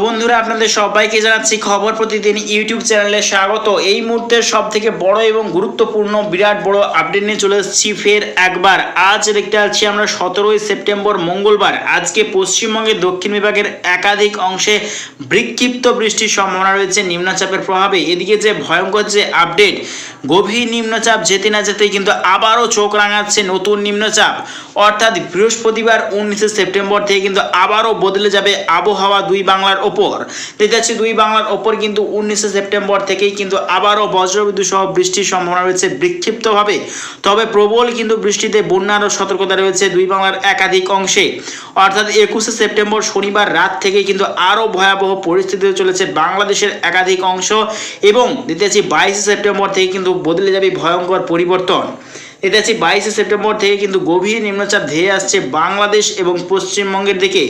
বন্ধুরা আপনাদের সবাইকে জানাচ্ছি খবর প্রতিদিন ইউটিউব চ্যানেলে স্বাগত। এই মুহূর্তের সবথেকে বড় এবং গুরুত্বপূর্ণ বিরাট বড় আপডেট নিয়ে চলে এসেছি ফের একবার। আজ দেখতে পাচ্ছি আমরা 17ই সেপ্টেম্বর মঙ্গলবার। আজকে পশ্চিমবঙ্গের দক্ষিণ বিভাগের একাধিক অংশে বিক্ষিপ্ত বৃষ্টির সম্ভাবনা রয়েছে নিম্নচাপের প্রভাবে। এদিকে যে ভয়ঙ্কর যে আপডেট, গভীর নিম্নচাপ যেতে না যেতেই কিন্তু আবারও চোখ রাঙাচ্ছে নতুন নিম্নচাপ। অর্থাৎ বৃহস্পতিবার 19 সেপ্টেম্বর থেকে কিন্তু আবারও বদলে যাবে আবহাওয়া দুই বাংলার ওপর। দেখতে পাচ্ছি দুই বাংলার ওপর কিন্তু 19 সেপ্টেম্বর থেকেই কিন্তু আবারও বজ্রবিদ্যুৎ সহ বৃষ্টির সম্ভাবনা রয়েছে বিক্ষিপ্তভাবে। তবে প্রবল কিন্তু বৃষ্টিতে বন্যারও সতর্কতা রয়েছে দুই বাংলার একাধিক অংশে। অর্থাৎ 21 সেপ্টেম্বর শনিবার রাত থেকে কিন্তু আরও ভয়াবহ পরিস্থিতি চলেছে বাংলাদেশের একাধিক অংশ, এবং দেখতে পাচ্ছি 22 সেপ্টেম্বর থেকে কিন্তু বদলে যাবে ভয়ঙ্কর পরিবর্তন। এটা হচ্ছে 22 সেপ্টেম্বর থেকে কিন্তু গভীর নিম্নচাপ ধেয়ে আসছে বাংলাদেশ এবং পশ্চিমবঙ্গের দিকে।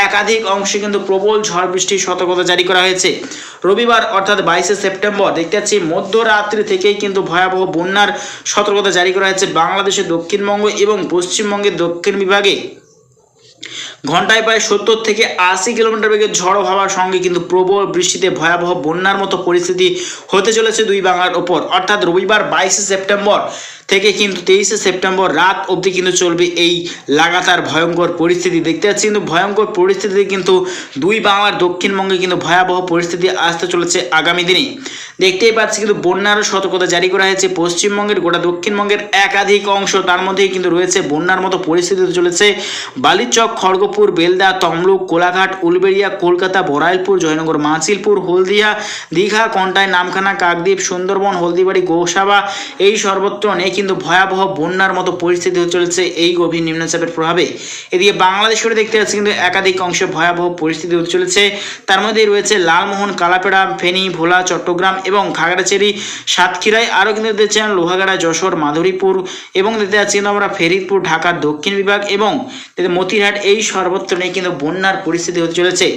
একাধিক অংশে কিন্তু প্রবল ঝড় বৃষ্টির সতর্কতা জারি করা হয়েছে। রবিবার অর্থাৎ 22 সেপ্টেম্বর দেখতে পাচ্ছি মধ্যরাত্রি থেকেই কিন্তু ভয়াবহ বন্যার সতর্কতা জারি করা হয়েছে বাংলাদেশের দক্ষিণবঙ্গ এবং পশ্চিমবঙ্গের দক্ষিণ বিভাগে। ঘন্টায় প্রায় 70 থেকে 80 কিলোমিটার বেগে ঝড়ো হওয়ার সঙ্গে কিন্তু প্রবল বৃষ্টিতে ভয়াবহ বন্যার মতো পরিস্থিতি হতে চলেছে দুই বাংলার ওপর। অর্থাৎ রবিবার 22 সেপ্টেম্বর থেকে কিন্তু 23 সেপ্টেম্বর রাত অবধি কিন্তু চলবে এই লাগাতার ভয়ঙ্কর পরিস্থিতি। দেখতে পাচ্ছি কিন্তু ভয়ঙ্কর পরিস্থিতিতে কিন্তু দুই বাংলার দক্ষিণবঙ্গে কিন্তু ভয়াবহ পরিস্থিতি আসতে চলেছে আগামী দিনে। দেখতেই পাচ্ছি কিন্তু বন্যারও সতর্কতা জারি করা হয়েছে পশ্চিমবঙ্গের গোটা দক্ষিণবঙ্গের একাধিক অংশ, তার মধ্যেই কিন্তু রয়েছে বন্যার মতো পরিস্থিতি চলেছে বালিচক, খড়গপুর, বেলদা, তমলুক, কোলাঘাট, উলবেড়িয়া, কলকাতা, বড়াইলপুর, জয়নগর, মাছিলপুর, হলদিয়া, দীঘা, কন্টাই, নামখানা, কাকদ্বীপ, সুন্দরবন, হলদিবাড়ি, গোসাবা, এই সর্বত্র নেই কিন্তু ভয়াবহ বন্যার মতো পরিস্থিতি চলেছে এই গভীর নিম্নচাপের প্রভাবে। এদিকে বাংলাদেশের দেখতে পাচ্ছি কিন্তু একাধিক অংশে ভয়াবহ পরিস্থিতি হতে চলেছে। তার মধ্যে রয়েছে লালমোহন, কালাপেড়া, ফেনী, ভোলা, চট্টগ্রাম এবং খাগড়াছড়ি, সাতক্ষীরায়, আরও কিন্তু দেখতে পাচ্ছেন লোহাগাড়া, যশোর, মাধুরীপুর এবং দেখতে পাচ্ছি কিন্তু আমরা ফরিদপুর, ঢাকার দক্ষিণ বিভাগ এবং মতিরহাট, এই সর্বত্র নেই কিন্তু বন্যার পরিস্থিতি হতে চলেছে।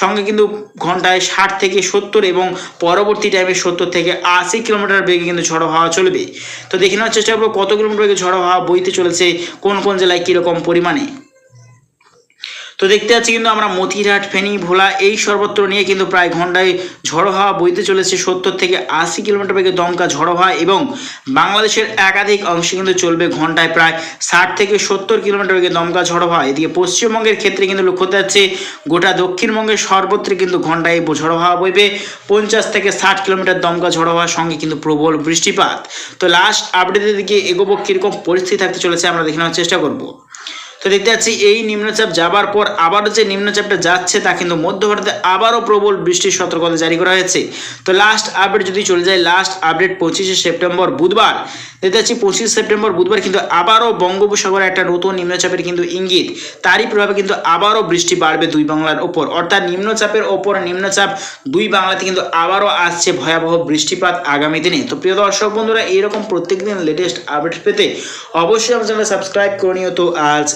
সঙ্গে কিন্তু ঘন্টায় 60 থেকে 70 এবং পরবর্তী টাইমে 70 থেকে 80 কিলোমিটার বেগে কিন্তু ঝড়ো হাওয়া চলবে। তো দেখে নেওয়ার চেষ্টা করবো কত কিলোমিটার বেগে ঝড়ো হাওয়া বইতে চলেছে, কোন কোন জেলায় কীরকম পরিমাণে। তো দেখতে পাচ্ছি কিন্তু আমরা মতিরহাট, ফেনী, ভোলা এই সর্বত্র নিয়ে কিন্তু প্রায় ঘন্টায় ঝড়ো হাওয়া বইতে চলেছে 70 থেকে 80 কিলোমিটার বেগে দমকা ঝড়ো হাওয়া, এবং বাংলাদেশের একাধিক অংশে কিন্তু চলবে ঘন্টায় প্রায় 60 থেকে 70 কিলোমিটার বেগে দমকা ঝড়ো হাওয়া। এদিকে পশ্চিমবঙ্গের ক্ষেত্রে কিন্তু লক্ষ্য করতে যাচ্ছে গোটা দক্ষিণবঙ্গের সর্বত্র কিন্তু ঘন্টায় ঝড়ো হাওয়া বইবে 50 থেকে 60 কিলোমিটার দমকা ঝড়ো হাওয়ার সঙ্গে কিন্তু প্রবল বৃষ্টিপাত। তো লাস্ট আপডেটের দিকে এগোবো, কীরকম পরিস্থিতি থাকতে চলেছে আমরা দেখে নেওয়ার চেষ্টা করবো। তো দেখতে পাচ্ছি এই নিম্নচাপ যাবার পর আবারও যে নিম্নচাপটা যাচ্ছে তা কিন্তু মধ্য ভারতে আবারও প্রবল বৃষ্টির সতর্কতা জারি করা হয়েছে। তো লাস্ট আপডেট যদি চলে যায়, লাস্ট আপডেট 25 সেপ্টেম্বর বুধবার। দেখতে পাচ্ছি 25 সেপ্টেম্বর বুধবার কিন্তু আবারও বঙ্গোপসাগরে একটা নতুন নিম্নচাপের কিন্তু ইঙ্গিত। তারই প্রভাবে কিন্তু আবারও বৃষ্টি বাড়বে দুই বাংলার ওপর। অর্থাৎ নিম্নচাপের ওপর নিম্নচাপ, দুই বাংলাতে কিন্তু আবারও আসছে ভয়াবহ বৃষ্টিপাত আগামী দিনে। তো প্রিয় দর্শক বন্ধুরা, এইরকম প্রত্যেকদিন লেটেস্ট আপডেট পেতে অবশ্যই আমার চ্যানেল সাবস্ক্রাইব করে নিও। তো আজ